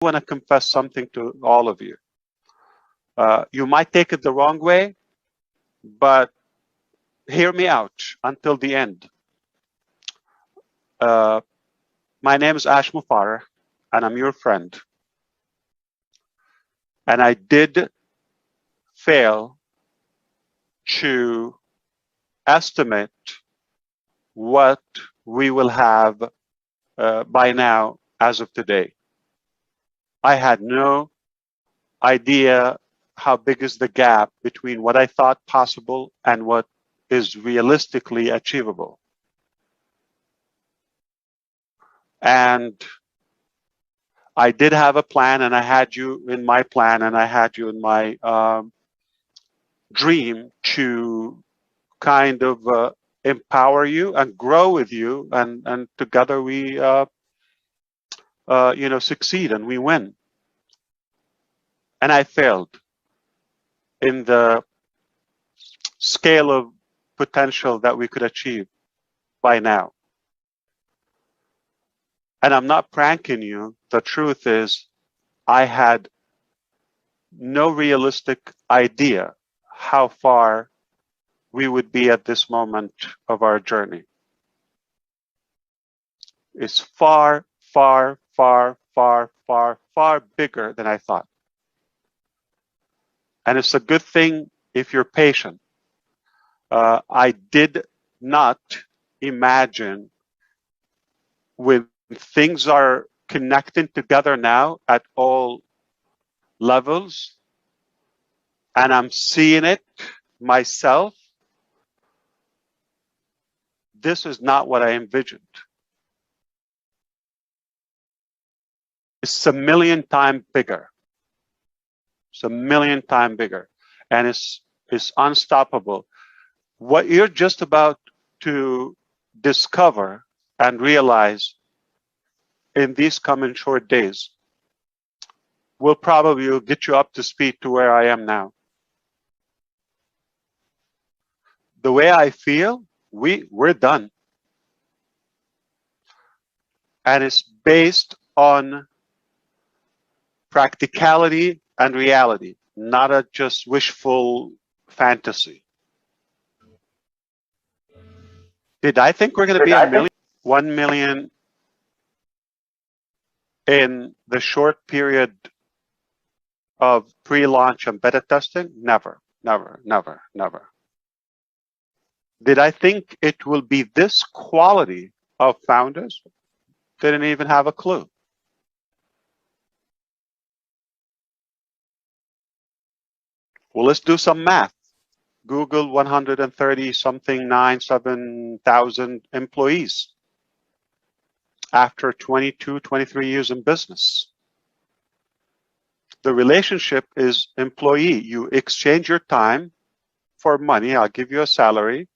want to confess something to all of you. You might take it the wrong way, but hear me out until the end. My name is Mufareh, and I'm your friend. And I did fail to estimate what we will have by now as of today. I had no idea how big is the gap between what I thought possible and what is realistically achievable. And I did have a plan, and I had you in my plan, and I had you in my dream to kind of empower you and grow with you, and together we succeed and we win. And I failed in the scale of potential that we could achieve by now. And I'm not pranking you. The truth is, I had no realistic idea how far we would be at this moment of our journey. It's far, far, far, far, far, far bigger than I thought. And it's a good thing if you're patient. I did not imagine when things are connecting together now at all levels, and I'm seeing it myself, this is not what I envisioned. It's a million times bigger. It's a million times bigger, and it's unstoppable. What you're just about to discover and realize in these coming short days will probably get you up to speed to where I am now. The way I feel, we're done. And it's based on practicality and reality, not a just wishful fantasy. Did I think we're going to be a million? 1 million in the short period of pre-launch and beta testing? Never, never, never, never. Did I think it will be this quality of founders? Didn't even have a clue. Well, let's do some math. Google 130-something-9-7,000 employees after 22, 23 years in business. The relationship is employee. You exchange your time for money. I'll give you a salary.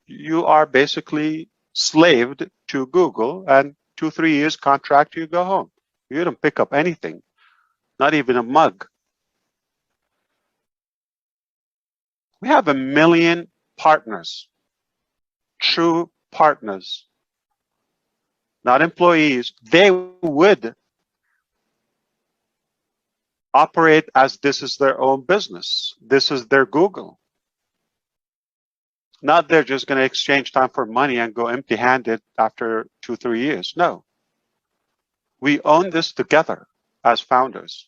You are basically slaved to Google, and 2-3 years contract, you go home. You don't pick up anything, not even a mug. We have 1 million partners, true partners, not employees. They would operate as this is their own business. This is their Google. Not they're just going to exchange time for money and go empty-handed after 2-3 years. No. We own this together as founders.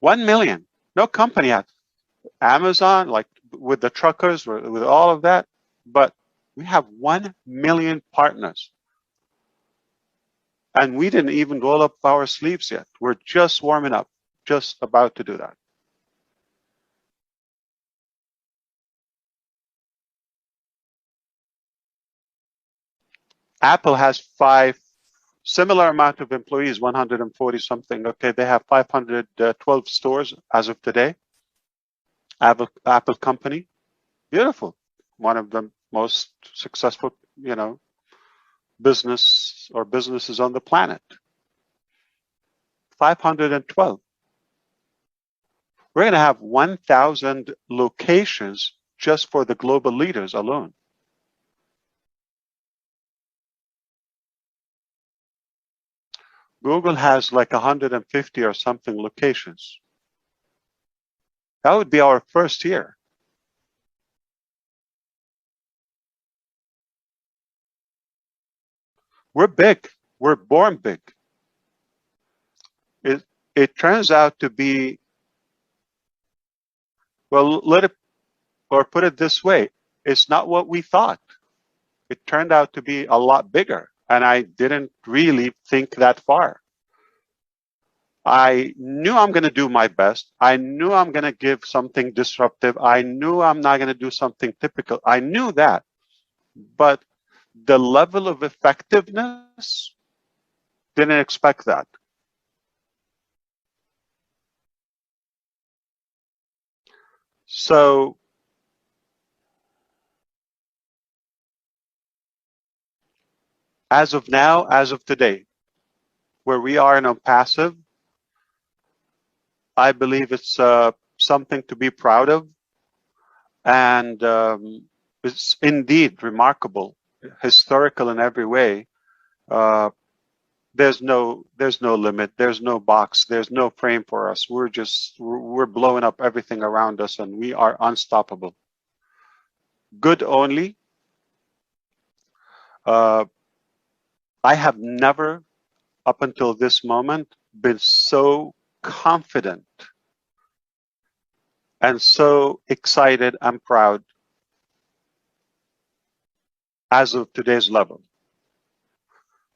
1 million. No company had. Amazon, like with the truckers, with all of that, but we have 1 million partners. And we didn't even roll up our sleeves yet. We're just warming up, just about to do that. Apple has 5 similar amount of employees, 140 something. Okay, they have 512 stores as of today. Apple company, beautiful, one of the most successful, businesses on the planet. 512. We're going to have 1,000 locations just for the global leaders alone. Google has like 150 or something locations. That would be our first year. We're big. We're born big. It turns out to be, well, put it this way, it's not what we thought. It turned out to be a lot bigger, and I didn't really think that far. I knew I'm going to do my best. I knew I'm going to give something disruptive. I knew I'm not going to do something typical. I knew that. But the level of effectiveness, didn't expect that. So as of now, as of today, where we are in ONPASSIVE, I believe it's something to be proud of, and it's indeed remarkable, historical in every way. There's no limit, there's no box, there's no frame for us. We're blowing up everything around us, and we are unstoppable. Good only. I have never, up until this moment, been so confident and so excited and proud as of today's level.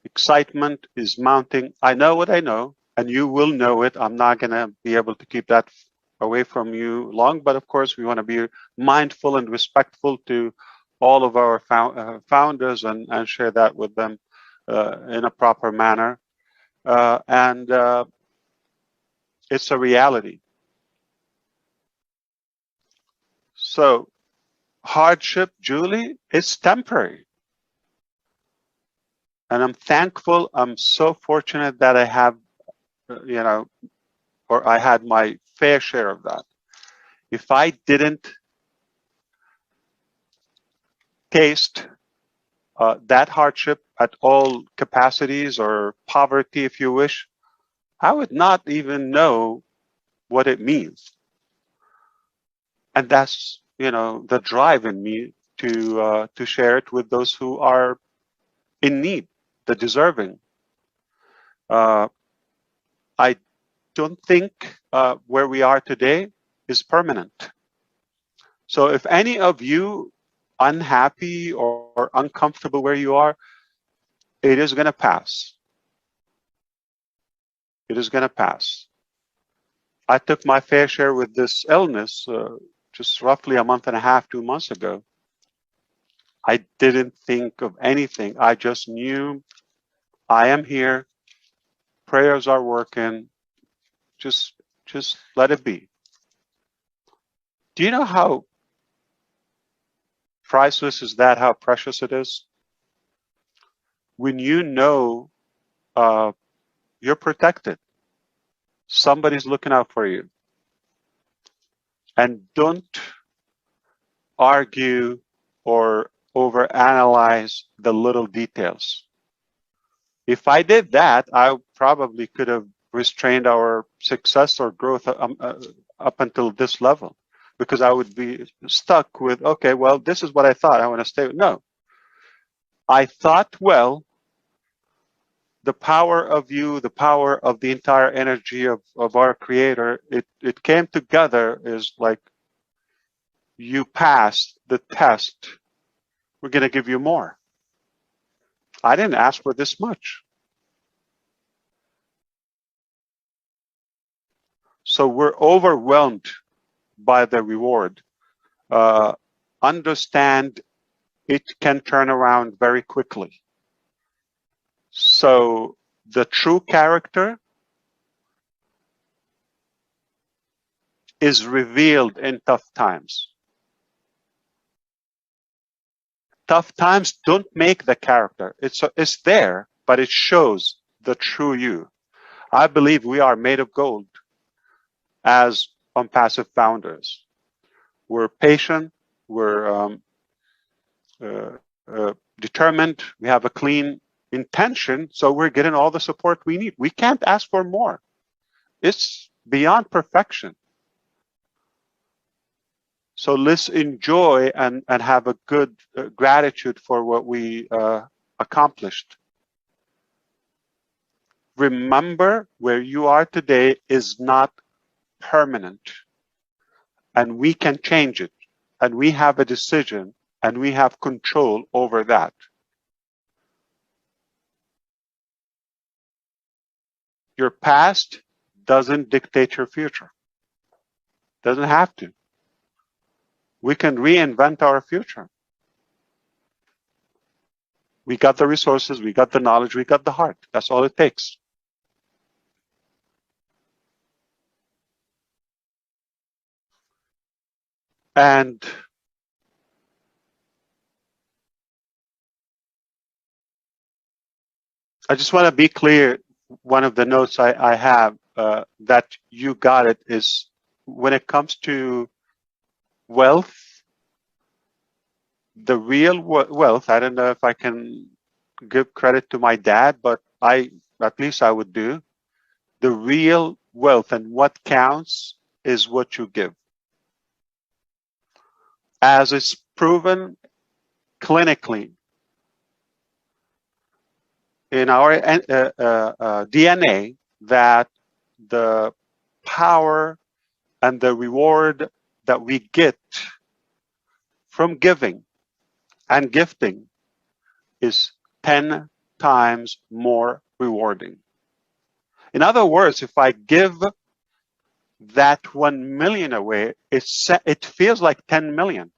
Excitement is mounting. I know what I know, and you will know it. I'm not going to be able to keep that away from you long, but of course we want to be mindful and respectful to all of our founders and share that with them in a proper manner. And it's a reality. So hardship, Julie, it's temporary. And I'm thankful. I'm so fortunate that I have, or I had my fair share of that. If I didn't taste that hardship at all capacities, or poverty, if you wish, I would not even know what it means. And that's, the drive in me to share it with those who are in need, the deserving. I don't think where we are today is permanent. So if any of you unhappy or uncomfortable where you are, it is going to pass. It is going to pass. I took my fair share with this illness just roughly a month and a half, 2 months ago. I didn't think of anything. I just knew I am here. Prayers are working. Just let it be. Do you know how priceless is that? How precious it is? When you know you're protected. Somebody's looking out for you. And don't argue or overanalyze the little details. If I did that, I probably could have restrained our success or growth up until this level, because I would be stuck with, okay, well, this is what I thought. I want to stay with. No. I thought, well, the power of you, the power of the entire energy of our creator, it came together is like, you passed the test. We're going to give you more. I didn't ask for this much. So we're overwhelmed by the reward. Understand it can turn around very quickly. So the true character is revealed in tough times. Tough times don't make the character. It's there, but it shows the true you. I believe we are made of gold as ONPASSIVE founders. We're patient. We're determined. We have a clean intention, so we're getting all the support we need. We can't ask for more. It's beyond perfection. So let's enjoy and have a good gratitude for what we accomplished. Remember, where you are today is not permanent, and we can change it, and we have a decision, and we have control over that. Your past doesn't dictate your future. Doesn't have to. We can reinvent our future. We got the resources, we got the knowledge, we got the heart. That's all it takes. And I just want to be clear, one of the notes I have that you got it is when it comes to wealth, the real wealth, I don't know if I can give credit to my dad, but at least I would do. The real wealth and what counts is what you give. As it's proven clinically in our DNA, that the power and the reward that we get from giving and gifting is 10 times more rewarding. In other words, if I give that 1 million away, it feels like 10 million.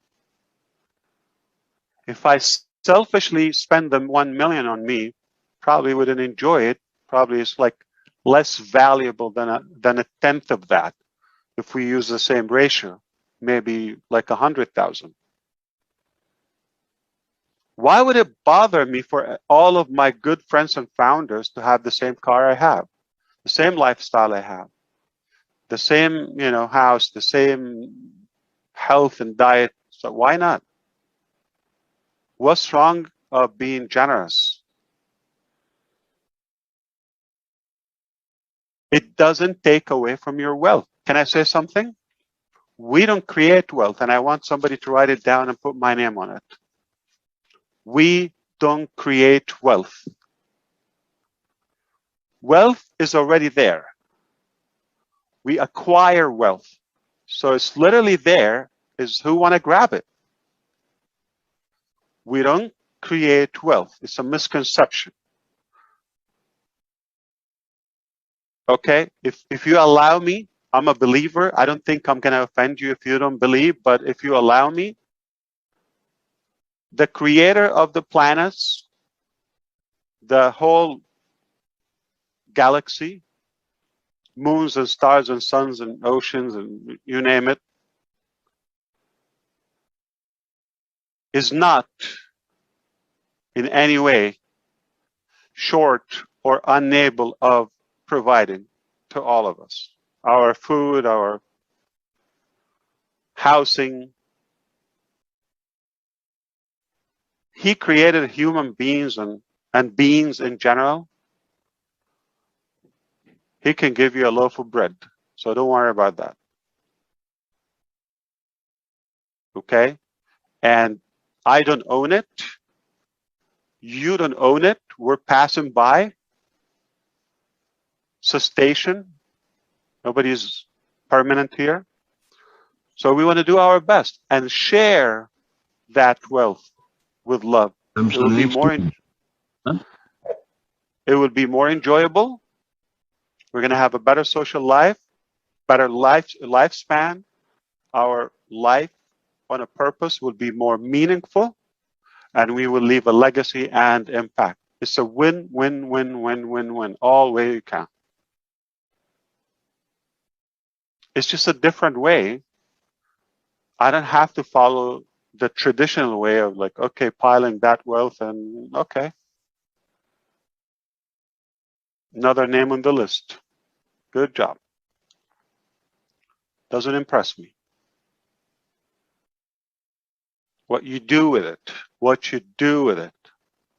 If I selfishly spend the 1 million on me, probably wouldn't enjoy it. Probably it's like less valuable than a tenth of that. If we use the same ratio, maybe like 100,000. Why would it bother me for all of my good friends and founders to have the same car I have, the same lifestyle I have, the same, house, the same health and diet? So why not? What's wrong of being generous? It doesn't take away from your wealth. Can I say something? We don't create wealth, and I want somebody to write it down and put my name on it. We don't create wealth. Wealth is already there. We acquire wealth. So it's literally there, is who want to grab it. We don't create wealth. It's a misconception. Okay? If you allow me, I'm a believer. I don't think I'm going to offend you if you don't believe, but if you allow me, the creator of the planets, the whole galaxy, moons and stars and suns and oceans and you name it, is not in any way short or unable of providing to all of us our food, our housing. He created human beings and beings in general. He can give you a loaf of bread, so don't worry about that. Okay? And I don't own it. You don't own it. We're passing by. Cessation. Nobody's permanent here. So we want to do our best and share that wealth with love. It will be more enjoyable. We're going to have a better social life, better lifespan. Our life on a purpose will be more meaningful, and we will leave a legacy and impact. It's a win, win, win, win, win, win, all way you can. It's just a different way. I don't have to follow the traditional way of like, okay, piling that wealth and okay. Another name on the list. Good job. Doesn't impress me. What you do with it. What you do with it.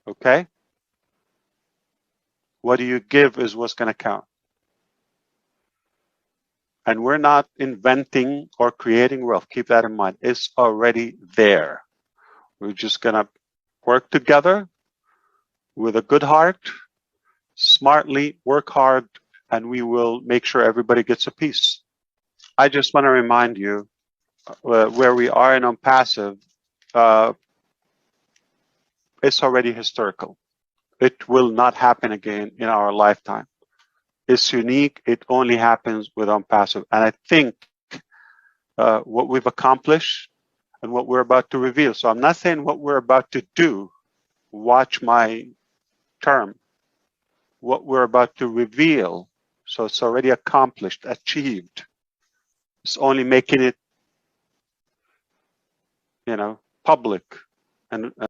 Okay? What do you give is what's going to count. And we're not inventing or creating wealth. Keep that in mind. It's already there. We're just going to work together with a good heart, smartly, work hard, and we will make sure everybody gets a piece. I just want to remind you where we are in ONPASSIVE, it's already historical. It will not happen again in our lifetime. It's unique. It only happens with ONPASSIVE. And I think what we've accomplished and what we're about to reveal. So I'm not saying what we're about to do. Watch my term. What we're about to reveal. So it's already accomplished, achieved. It's only making it, public and